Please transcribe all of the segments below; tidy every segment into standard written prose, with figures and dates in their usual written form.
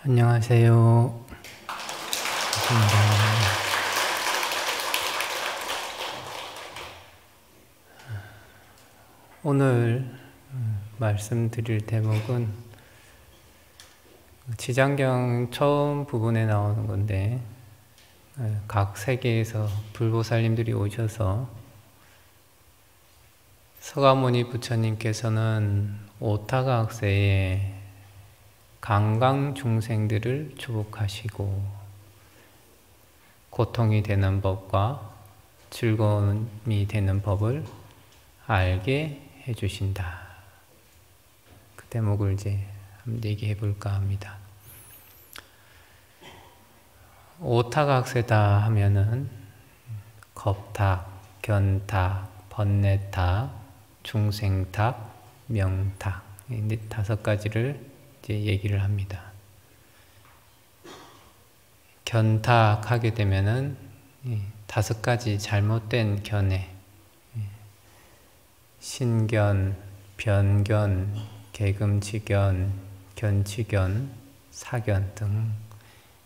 안녕하세요. 반갑습니다. 오늘 말씀드릴 대목은 지장경 처음 부분에 나오는 건데, 각 세계에서 불보살님들이 오셔서 서가모니 부처님께서는 오타각세에 강강 중생들을 주복하시고 고통이 되는 법과 즐거움이 되는 법을 알게 해주신다. 그 대목을 이제 한번 얘기해 볼까 합니다. 오타각세다 하면은 겁탁, 견탁, 번뇌탁, 중생탁, 명탁, 이 5가지를 이제 얘기를 합니다. 견탁하게 되면은 5가지 잘못된 견해, 신견, 변견, 개금치견, 견치견, 사견 등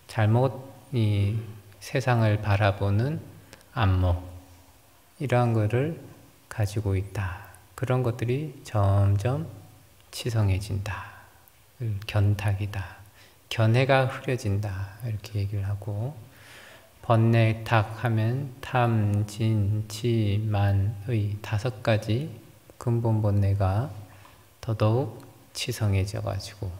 잘못 이 세상을 바라보는 안목, 이러한 것을 가지고 있다. 그런 것들이 점점 치성해진다. 견탁이다. 견해가 흐려진다. 이렇게 얘기를 하고, 번뇌탁 하면 탐, 진, 치, 만의 5가지 근본 번뇌가 더더욱 치성해져 가지고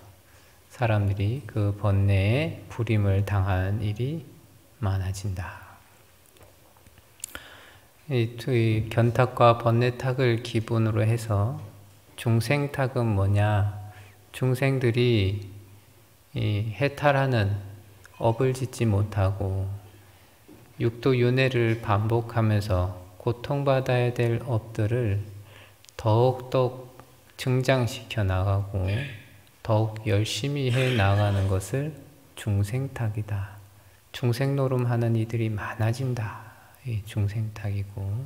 사람들이 그 번뇌에 불임을 당하는 일이 많아진다. 이 견탁과 번뇌탁을 기본으로 해서 중생탁은 뭐냐? 중생들이 이 해탈하는 업을 짓지 못하고 육도 윤회를 반복하면서 고통받아야 될 업들을 더욱더 증장시켜 나가고 더욱 열심히 해 나가는 것을 중생탁이다. 중생노름하는 이들이 많아진다. 이 중생탁이고,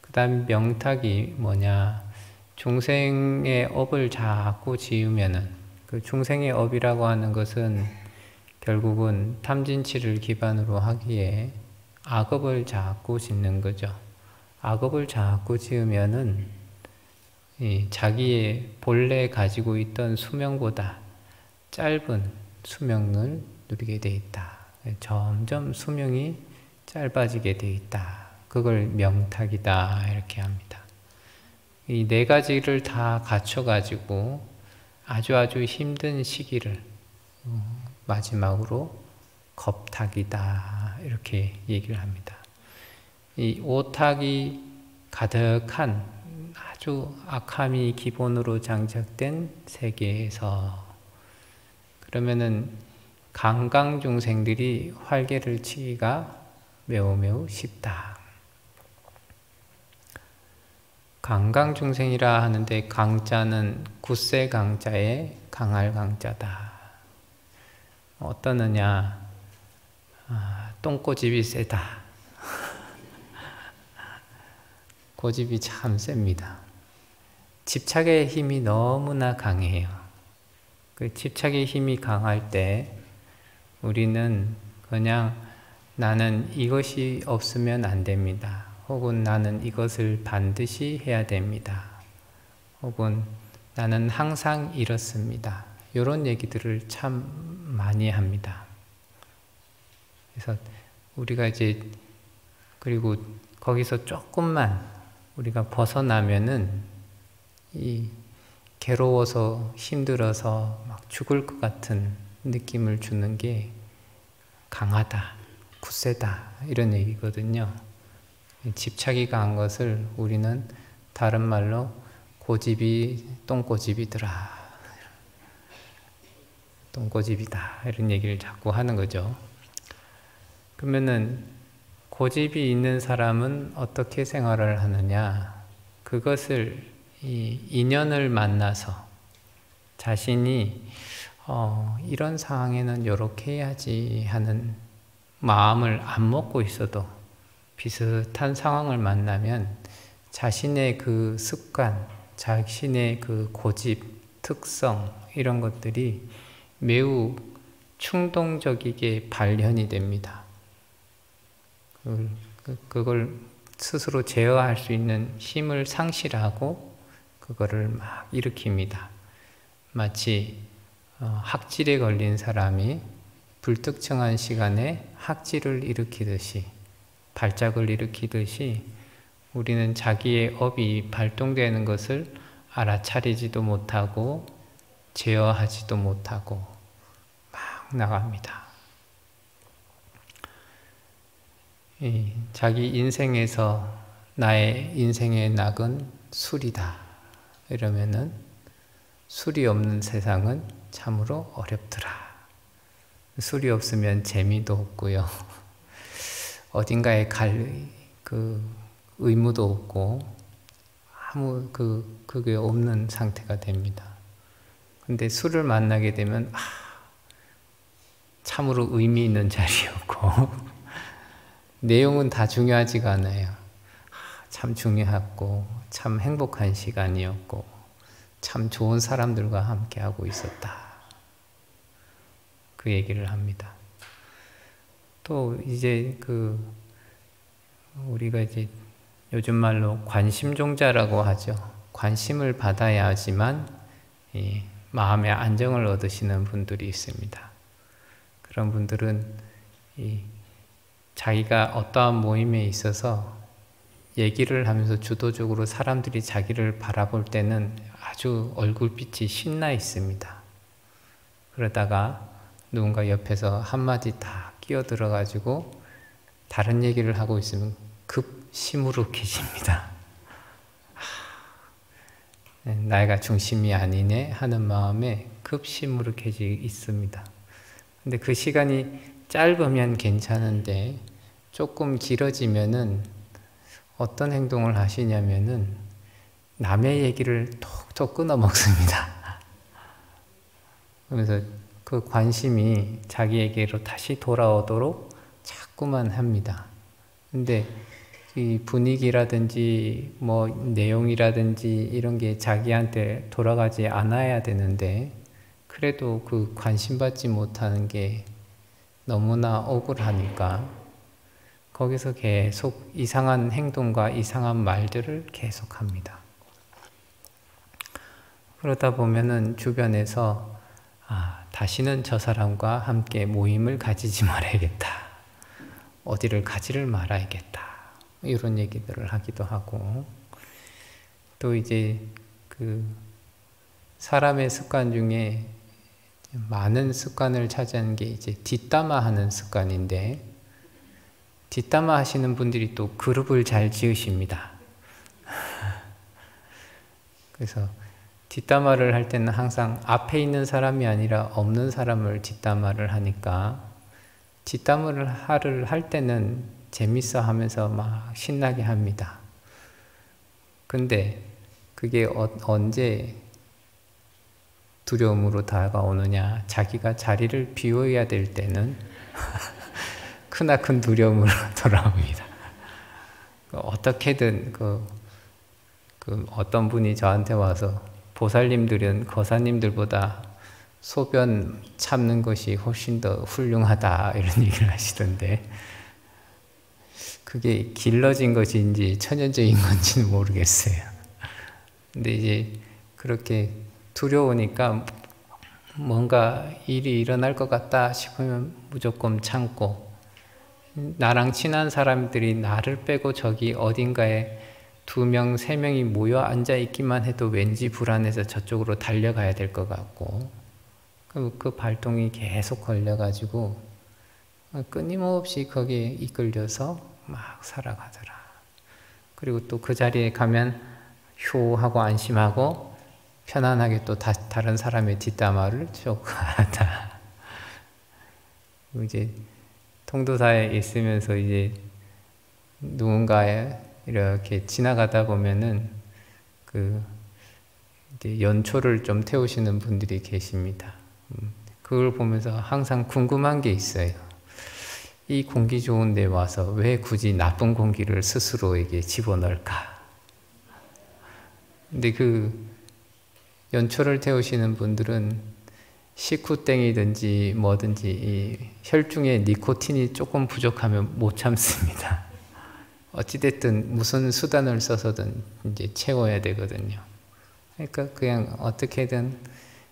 그 다음 명탁이 뭐냐? 중생의 업을 자꾸 지으면은, 그 중생의 업이라고 하는 것은 결국은 탐진치를 기반으로 하기에 악업을 자꾸 짓는 거죠. 악업을 자꾸 지으면은 자기의 본래 가지고 있던 수명보다 짧은 수명을 누리게 돼 있다. 점점 수명이 짧아지게 돼 있다. 그걸 명탁이다. 이렇게 합니다. 이 4가지를 다 갖춰가지고 아주 힘든 시기를 마지막으로 겁탁이다. 이렇게 얘기를 합니다. 이 오탁이 가득한 아주 악함이 기본으로 장착된 세계에서, 그러면은 강강중생들이 활개를 치기가 매우 쉽다. 강강중생이라 하는데 강자는 굳세 강자에 강할 강자다. 어떠느냐? 똥꼬집이 세다. 고집이 참 셉니다. 집착의 힘이 너무나 강해요. 그 집착의 힘이 강할 때 우리는 그냥 나는 이것이 없으면 안 됩니다. 혹은 나는 이것을 반드시 해야 됩니다. 혹은 나는 항상 이렇습니다. 이런 얘기들을 참 많이 합니다. 그래서 우리가 이제 그리고 거기서 조금만 우리가 벗어나면은 이 괴로워서 힘들어서 막 죽을 것 같은 느낌을 주는 게 강하다, 굳세다, 이런 얘기거든요. 집착이 강한 것을 우리는 다른 말로 고집이 똥꼬집이더라, 똥꼬집이다, 이런 얘기를 자꾸 하는 거죠. 그러면은 고집이 있는 사람은 어떻게 생활을 하느냐? 그것을 이 인연을 만나서 자신이 이런 상황에는 이렇게 해야지 하는 마음을 안 먹고 있어도 비슷한 상황을 만나면 자신의 그 습관, 자신의 그 고집, 특성, 이런 것들이 매우 충동적이게 발현이 됩니다. 그걸 스스로 제어할 수 있는 힘을 상실하고 그거를 막 일으킵니다. 마치 학질에 걸린 사람이 불특정한 시간에 학질을 일으키듯이, 발작을 일으키듯이 우리는 자기의 업이 발동되는 것을 알아차리지도 못하고 제어하지도 못하고 막 나갑니다. 자기 인생에서 나의 인생의 낙은 술이다 이러면은 술이 없는 세상은 참으로 어렵더라. 술이 없으면 재미도 없고요. 어딘가에 갈 의무도 없고 아무 그게 없는 상태가 됩니다. 근데 술을 만나게 되면 참으로 의미 있는 자리였고 내용은 다 중요하지가 않아요. 참 중요했고 참 행복한 시간이었고 참 좋은 사람들과 함께 하고 있었다. 그 얘기를 합니다. 또 이제 우리가 이제 요즘 말로 관심종자라고 하죠. 관심을 받아야 하지만 마음의 안정을 얻으시는 분들이 있습니다. 그런 분들은 자기가 어떠한 모임에 있어서 얘기를 하면서 주도적으로 사람들이 자기를 바라볼 때는 아주 얼굴빛이 신나 있습니다. 그러다가 누군가 옆에서 한마디 다 끼어들어가지고 다른 얘기를 하고 있으면 급 시무룩해집니다. 나이가 중심이 아니네 하는 마음에 급 시무룩해지 있습니다. 근데 그 시간이 짧으면 괜찮은데 조금 길어지면은 어떤 행동을 하시냐면은 남의 얘기를 톡톡 끊어 먹습니다. 그래서 그 관심이 자기에게로 다시 돌아오도록 자꾸만 합니다. 근데 이 분위기라든지 뭐 내용이라든지 이런 게 자기한테 돌아가지 않아야 되는데 그래도 그 관심받지 못하는 게 너무나 억울하니까 거기서 계속 이상한 행동과 이상한 말들을 계속합니다. 그러다 보면은 주변에서 다시는 저 사람과 함께 모임을 가지지 말아야겠다. 어디를 가지를 말아야겠다. 이런 얘기들을 하기도 하고 또 이제 사람의 습관 중에 많은 습관을 차지하는 게 이제 뒷담화하는 습관인데 뒷담화 하시는 분들이 또 그룹을 잘 지으십니다. 그래서 뒷담화를 할 때는 항상 앞에 있는 사람이 아니라 없는 사람을 뒷담화를 하니까 뒷담화를 할 때는 재밌어 하면서 막 신나게 합니다. 근데 그게 언제 두려움으로 다가오느냐, 자기가 자리를 비워야 될 때는 크나큰 두려움으로 돌아옵니다. 어떻게든 어떤 분이 저한테 와서 보살님들은 거사님들보다 소변 참는 것이 훨씬 더 훌륭하다 이런 얘기를 하시던데 그게 길러진 것인지 천연적인 건지는 모르겠어요. 근데 이제 그렇게 두려우니까 뭔가 일이 일어날 것 같다 싶으면 무조건 참고 나랑 친한 사람들이 나를 빼고 저기 어딘가에 2명, 3명이 모여 앉아 있기만 해도 왠지 불안해서 저쪽으로 달려가야 될 것 같고 그 발동이 계속 걸려가지고 끊임없이 거기에 이끌려서 막 살아가더라. 그리고 또 그 자리에 가면 휴 하고 안심하고 편안하게 또 다른 사람의 뒷담화를 쭉 하다. 이제 통도사에 있으면서 이제 누군가에 이렇게 지나가다 보면은 이제 연초를 좀 태우시는 분들이 계십니다. 그걸 보면서 항상 궁금한 게 있어요. 이 공기 좋은 데 와서 왜 굳이 나쁜 공기를 스스로에게 집어넣을까? 근데 연초를 태우시는 분들은 식후땡이든지 뭐든지 이 혈중에 니코틴이 조금 부족하면 못 참습니다. 어찌됐든 무슨 수단을 써서든 이제 채워야 되거든요. 그러니까 그냥 어떻게든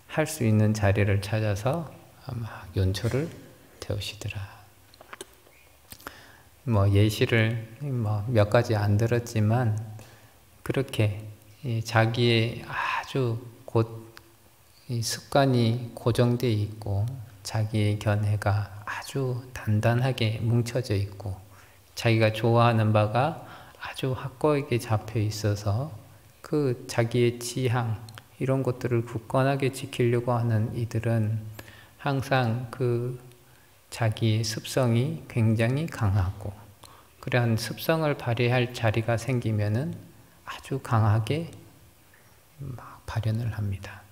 할 수 있는 자리를 찾아서 막 연초를 태우시더라. 뭐 예시를 뭐 몇 가지 안 들었지만 그렇게 자기의 아주 이 습관이 고정되어 있고 자기의 견해가 아주 단단하게 뭉쳐져 있고 자기가 좋아하는 바가 아주 확고하게 잡혀 있어서 그 자기의 지향 이런 것들을 굳건하게 지키려고 하는 이들은 항상 그 자기의 습성이 굉장히 강하고 그러한 습성을 발휘할 자리가 생기면은 아주 강하게 막 발현을 합니다.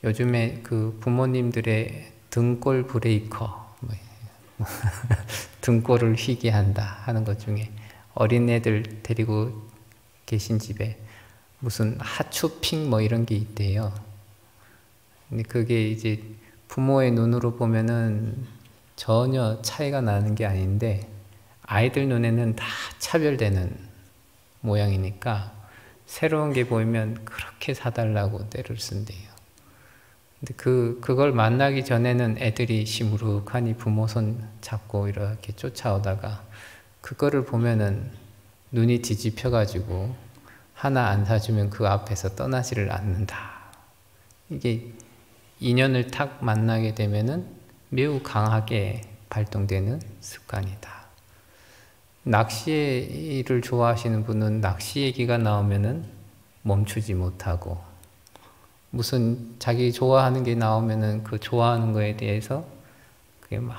요즘에 그 부모님들의 등골 브레이커, 등골을 휘게 한다 하는 것 중에 어린애들 데리고 계신 집에 무슨 하추핑 뭐 이런 게 있대요. 근데 그게 이제 부모의 눈으로 보면은 전혀 차이가 나는 게 아닌데 아이들 눈에는 다 차별되는 모양이니까 새로운 게 보이면 그렇게 사달라고 떼를 쓴대요. 근데 그걸 만나기 전에는 애들이 시무룩하니 부모 손 잡고 이렇게 쫓아오다가 그거를 보면은 눈이 뒤집혀가지고 하나 안 사주면 그 앞에서 떠나지를 않는다. 이게 인연을 탁 만나게 되면은 매우 강하게 발동되는 습관이다. 낚시를 좋아하시는 분은 낚시 얘기가 나오면은 멈추지 못하고 무슨 자기 좋아하는 게 나오면은 그 좋아하는 거에 대해서 그게 막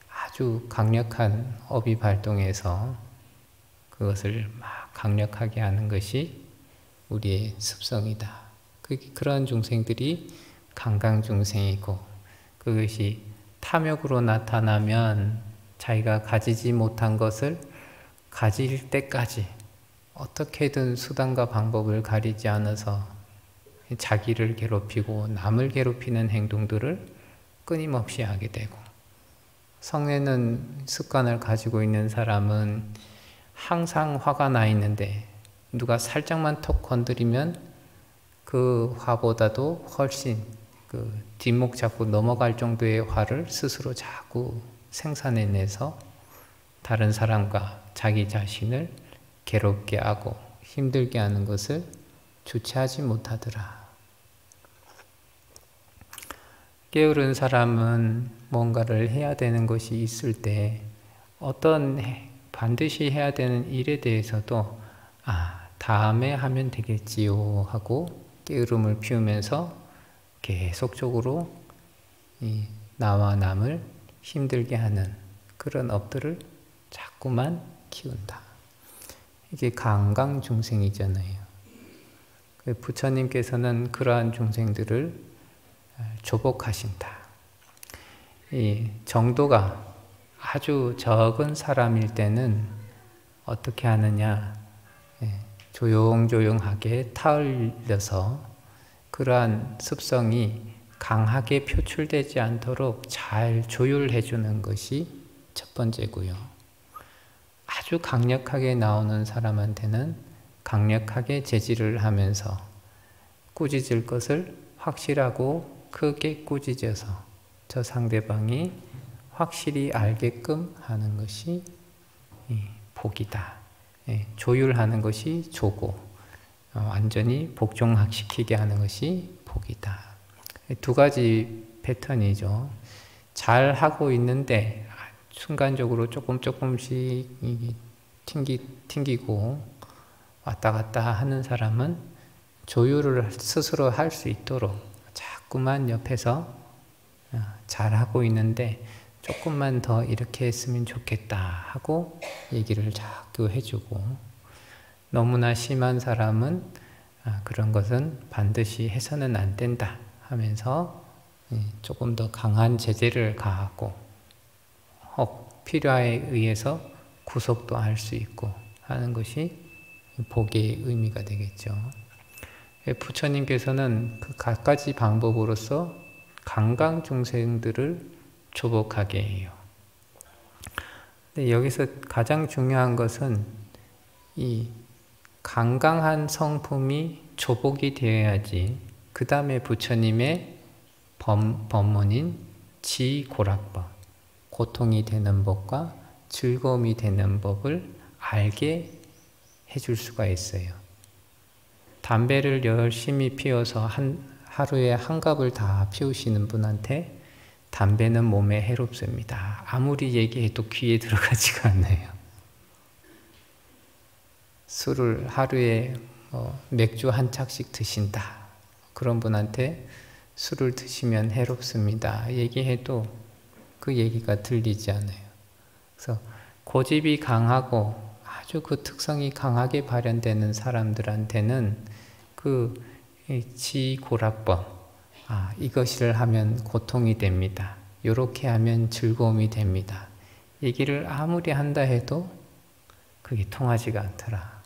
아주 강력한 업이 발동해서 그것을 막 강력하게 하는 것이 우리의 습성이다. 그런 중생들이 강강중생이고 그것이 탐욕으로 나타나면 자기가 가지지 못한 것을 가질 때까지 어떻게든 수단과 방법을 가리지 않아서 자기를 괴롭히고 남을 괴롭히는 행동들을 끊임없이 하게 되고 성내는 습관을 가지고 있는 사람은 항상 화가 나 있는데 누가 살짝만 톡 건드리면 그 화보다도 훨씬 그 뒷목 잡고 넘어갈 정도의 화를 스스로 자꾸 생산해내서 다른 사람과 자기 자신을 괴롭게 하고 힘들게 하는 것을 주체하지 못하더라. 게으른 사람은 뭔가를 해야 되는 것이 있을 때 어떤 반드시 해야 되는 일에 대해서도 다음에 하면 되겠지요 하고 게으름을 피우면서 계속적으로 나와 남을 힘들게 하는 그런 업들을 자꾸만 키운다. 이게 강강중생이잖아요. 부처님께서는 그러한 중생들을 조복하신다. 이 정도가 아주 적은 사람일 때는 어떻게 하느냐, 조용조용하게 타을려서 그러한 습성이 강하게 표출되지 않도록 잘 조율해 주는 것이 첫 번째고요. 아주 강력하게 나오는 사람한테는 강력하게 제지를 하면서 꾸짖을 것을 확실하고 크게 꾸짖어서 저 상대방이 확실히 알게끔 하는 것이 복이다. 조율하는 것이 조고 완전히 복종시키게 하는 것이 복이다. 두 가지 패턴이죠. 잘 하고 있는데 순간적으로 조금씩 튕기고 왔다 갔다 하는 사람은 조율을 스스로 할 수 있도록 자꾸만 옆에서 잘하고 있는데 조금만 더 이렇게 했으면 좋겠다 하고 얘기를 자꾸 해주고 너무나 심한 사람은 그런 것은 반드시 해서는 안 된다 하면서 조금 더 강한 제재를 가하고 혹 필요에 의해서 구속도 할 수 있고 하는 것이 복의 의미가 되겠죠. 부처님께서는 그 갖가지 방법으로서 강강 중생들을 조복하게 해요. 근데 여기서 가장 중요한 것은 이 강강한 성품이 조복이 되어야지 그 다음에 부처님의 법문인 지고락법, 고통이 되는 법과 즐거움이 되는 법을 알게 해줄 수가 있어요. 담배를 열심히 피워서 하루에 한 갑을 다 피우시는 분한테 담배는 몸에 해롭습니다. 아무리 얘기해도 귀에 들어가지가 않아요. 술을 하루에 맥주 한 짝씩 드신다. 그런 분한테 술을 드시면 해롭습니다. 얘기해도 그 얘기가 들리지 않아요. 그래서 고집이 강하고 아주 그 특성이 강하게 발현되는 사람들한테는 그 지고락법, 이것을 하면 고통이 됩니다. 이렇게 하면 즐거움이 됩니다. 얘기를 아무리 한다 해도 그게 통하지가 않더라.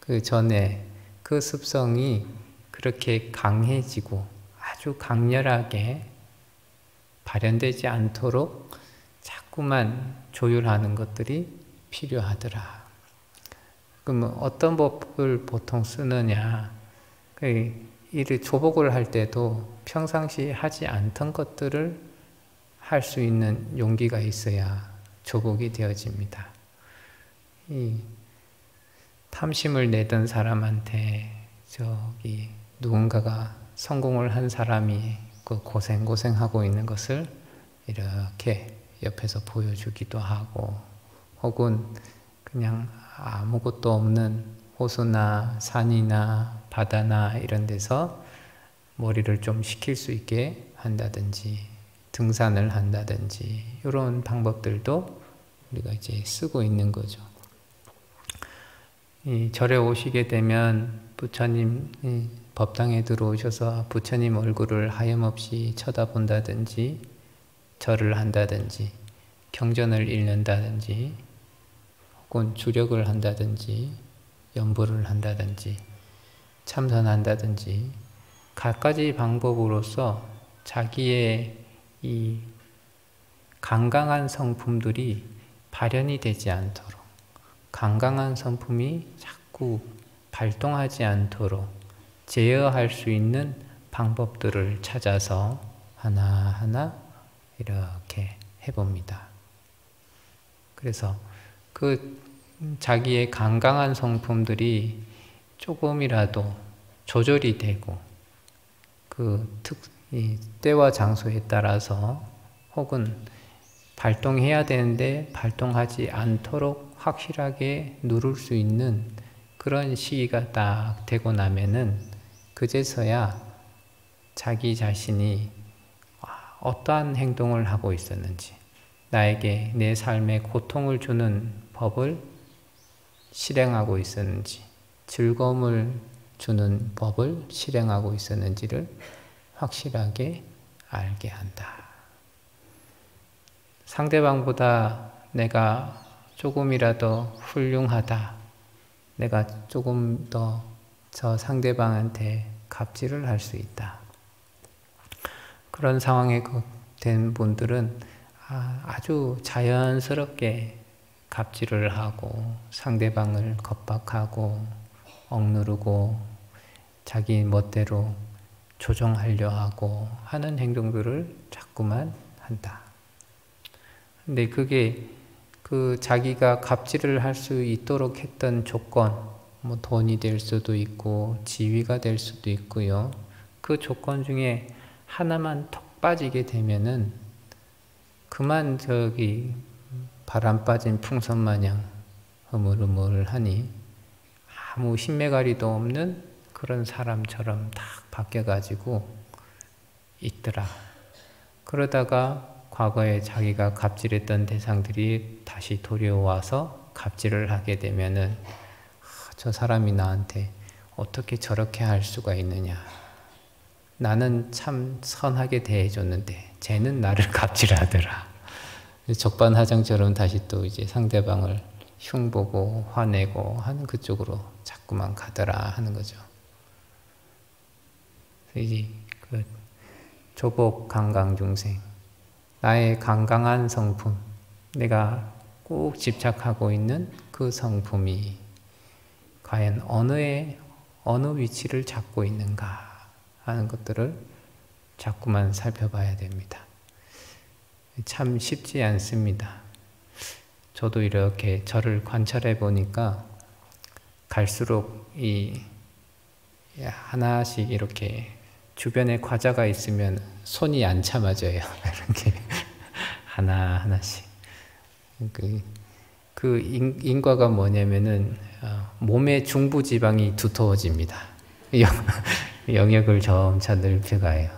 그 전에 그 습성이 그렇게 강해지고 아주 강렬하게 발현되지 않도록 자꾸만 조율하는 것들이 필요하더라. 그럼 어떤 법을 보통 쓰느냐? 이를 조복을 할 때도 평상시 하지 않던 것들을 할 수 있는 용기가 있어야 조복이 되어집니다. 이 탐심을 내던 사람한테 누군가가 성공을 한 사람이 그 고생하고 있는 것을 이렇게 옆에서 보여주기도 하고, 혹은 그냥 아무것도 없는 호수나 산이나 바다나 이런 데서 머리를 좀 식힐 수 있게 한다든지 등산을 한다든지 이런 방법들도 우리가 이제 쓰고 있는 거죠. 이 절에 오시게 되면 부처님 법당에 들어오셔서 부처님 얼굴을 하염없이 쳐다본다든지 절을 한다든지 경전을 읽는다든지 혹은 주력을 한다든지 연부를 한다든지 참선한다든지 갖가지 방법으로서 자기의 이 강강한 성품들이 발현이 되지 않도록, 강강한 성품이 자꾸 발동하지 않도록 제어할 수 있는 방법들을 찾아서 하나하나 이렇게 해봅니다. 그래서 그 자기의 강강한 성품들이 조금이라도 조절이 되고 이 때와 장소에 따라서 혹은 발동해야 되는데 발동하지 않도록 확실하게 누를 수 있는 그런 시기가 딱 되고 나면은 그제서야 자기 자신이 어떠한 행동을 하고 있었는지, 나에게 내 삶에 고통을 주는 법을 실행하고 있었는지, 즐거움을 주는 법을 실행하고 있었는지를 확실하게 알게 한다. 상대방보다 내가 조금이라도 훌륭하다, 내가 조금 더 저 상대방한테 갑질을 할 수 있다. 그런 상황에 된 분들은 아주 자연스럽게 갑질을 하고 상대방을 겁박하고 억누르고 자기 멋대로 조종하려 하고 하는 행동들을 자꾸만 한다. 근데 그게 자기가 갑질을 할 수 있도록 했던 조건, 돈이 될 수도 있고 지위가 될 수도 있고요. 그 조건 중에 하나만 턱 빠지게 되면은 그만 바람 빠진 풍선 마냥 흐물흐물하니 아무 신매가리도 없는 그런 사람처럼 딱 바뀌어가지고 있더라. 그러다가 과거에 자기가 갑질했던 대상들이 다시 도려와서 갑질을 하게 되면은 저 사람이 나한테 어떻게 저렇게 할 수가 있느냐. 나는 참 선하게 대해줬는데 쟤는 나를 갑질하더라. 적반하장처럼 다시 또 이제 상대방을 흉보고 화내고 하는 그쪽으로 자꾸만 가더라 하는 거죠. 이제 그 조복 강강 중생, 나의 강강한 성품, 내가 꼭 집착하고 있는 그 성품이 과연 어느 위치를 잡고 있는가 하는 것들을 자꾸만 살펴봐야 됩니다. 참 쉽지 않습니다. 저도 이렇게 저를 관찰해 보니까 갈수록 하나씩 이렇게 주변에 과자가 있으면 손이 안 참아져요. 이렇게 하나하나씩. 그 인과가 뭐냐면은 몸의 중부 지방이 두터워집니다. 영역을 점차 넓혀가요.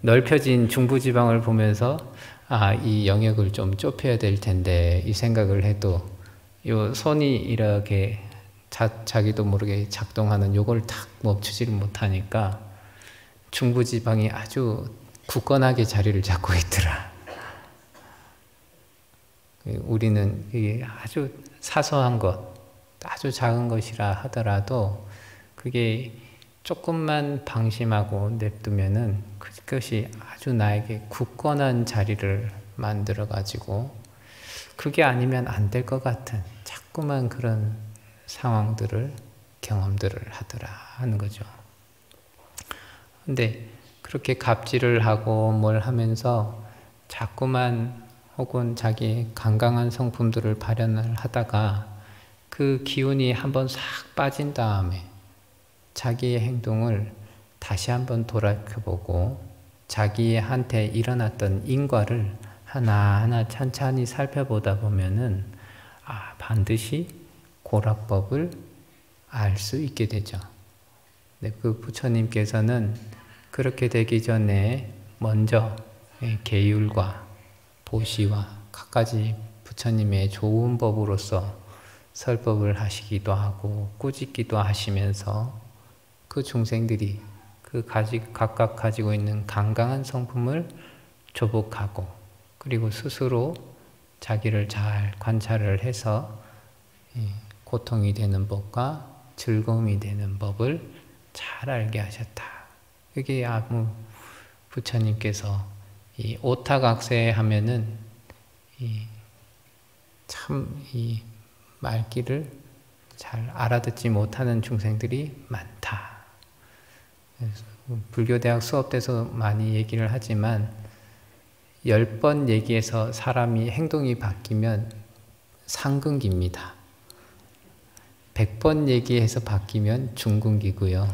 넓혀진 중부 지방을 보면서 이 영역을 좀 좁혀야 될 텐데 이 생각을 해도 요 손이 이렇게 자기도 모르게 작동하는 요걸 탁 멈추지를 못하니까 중부 지방이 아주 굳건하게 자리를 잡고 있더라. 우리는 이게 아주 사소한 것, 아주 작은 것이라 하더라도 그게 조금만 방심하고 냅두면은 그것이 아주 나에게 굳건한 자리를 만들어 가지고 그게 아니면 안 될 것 같은 자꾸만 그런 상황들을 경험들을 하더라 하는 거죠. 근데 그렇게 갑질을 하고 뭘 하면서 자꾸만 혹은 자기의 강강한 성품들을 발현을 하다가 그 기운이 한번 싹 빠진 다음에 자기의 행동을 다시 한번 돌아보고 자기한테 일어났던 인과를 하나하나 찬찬히 살펴보다 보면은 반드시 고락법을 알 수 있게 되죠. 그 부처님께서는 그렇게 되기 전에 먼저 계율과 보시와 갖가지 부처님의 좋은 법으로서 설법을 하시기도 하고 꾸짖기도 하시면서 그 중생들이 각각 가지고 있는 강강한 성품을 조복하고 그리고 스스로 자기를 잘 관찰을 해서 고통이 되는 법과 즐거움이 되는 법을 잘 알게 하셨다. 이게 아무 부처님께서 이 오타각세 하면은 참 이 말귀를 잘 알아듣지 못하는 중생들이 많다. 불교대학 수업 때서 많이 얘기를 하지만 10번 얘기해서 사람이 행동이 바뀌면 상근기입니다. 100번 얘기해서 바뀌면 중근기고요.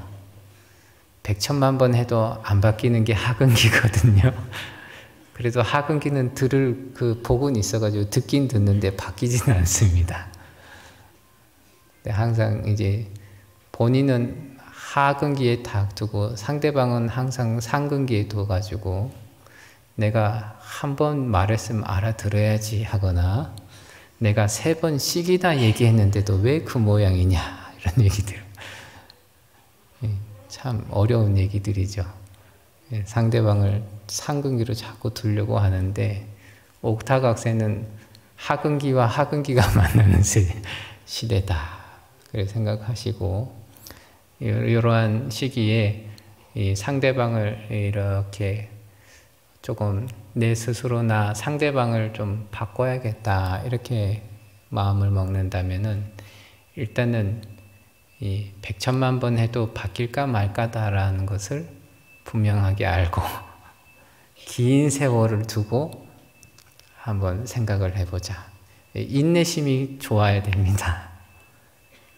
100천만 번 해도 안 바뀌는 게 하근기거든요. 그래도 하근기는 들을 그 복은 있어가지고 듣긴 듣는데 바뀌지는 않습니다. 항상 이제 본인은 하근기에 딱 두고 상대방은 항상 상근기에 두어가지고 내가 한 번 말했으면 알아들어야지 하거나 내가 3번씩이나 얘기했는데도 왜 그 모양이냐 이런 얘기들. 참 어려운 얘기들이죠. 상대방을 상근기로 자꾸 두려고 하는데 옥타각세는 하근기와 하근기가 만나는 시대다. 그렇게 생각하시고 이러한 시기에 이 상대방을 이렇게 조금 내 스스로나 상대방을 좀 바꿔야겠다 이렇게 마음을 먹는다면은 일단은 이 100천만 번 해도 바뀔까 말까다라는 것을 분명하게 알고 긴 세월을 두고 한번 생각을 해보자. 인내심이 좋아야 됩니다.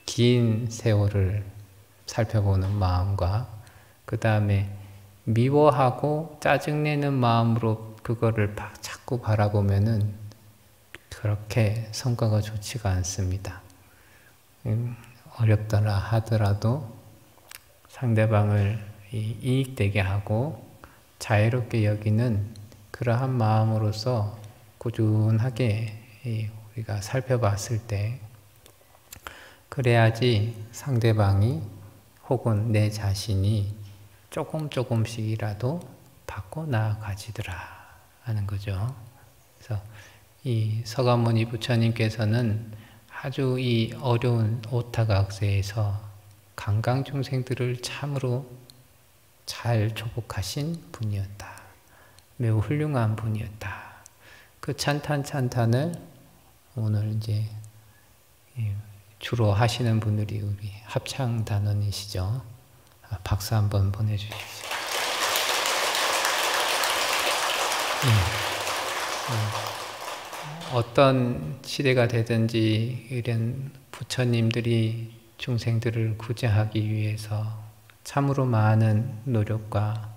긴 세월을 살펴보는 마음과 그 다음에 미워하고 짜증내는 마음으로 그거를 자꾸 바라보면은 그렇게 성과가 좋지가 않습니다. 어렵더라 하더라도 상대방을 이익되게 하고 자애롭게 여기는 그러한 마음으로서 꾸준하게 우리가 살펴봤을 때 그래야지 상대방이 혹은 내 자신이 조금씩이라도 바꿔 나아가지더라 하는 거죠. 그래서 이 서가모니 부처님께서는 아주 이 어려운 오타각세에서 강강중생들을 참으로 잘 조복하신 분이었다. 매우 훌륭한 분이었다. 그 찬탄을 오늘 이제 주로 하시는 분들이 우리 합창단원이시죠. 박수 한번 보내주십시오. 어떤 시대가 되든지 이런 부처님들이 중생들을 구제하기 위해서 참으로 많은 노력과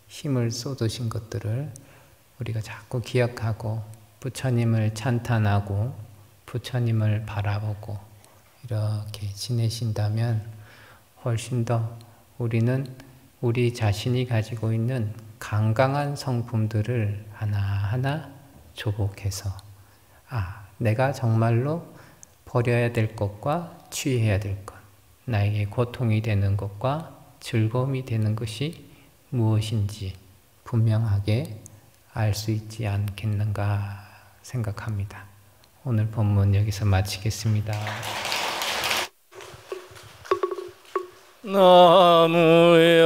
힘을 쏟으신 것들을 우리가 자꾸 기억하고 부처님을 찬탄하고 부처님을 바라보고 이렇게 지내신다면 훨씬 더 우리는 우리 자신이 가지고 있는 강강한 성품들을 하나하나 조복해서 내가 정말로 버려야 될 것과 취해야 될 것, 나에게 고통이 되는 것과 즐거움이 되는 것이 무엇인지 분명하게 알 수 있지 않겠는가 생각합니다. 오늘 본문 여기서 마치겠습니다. 나무에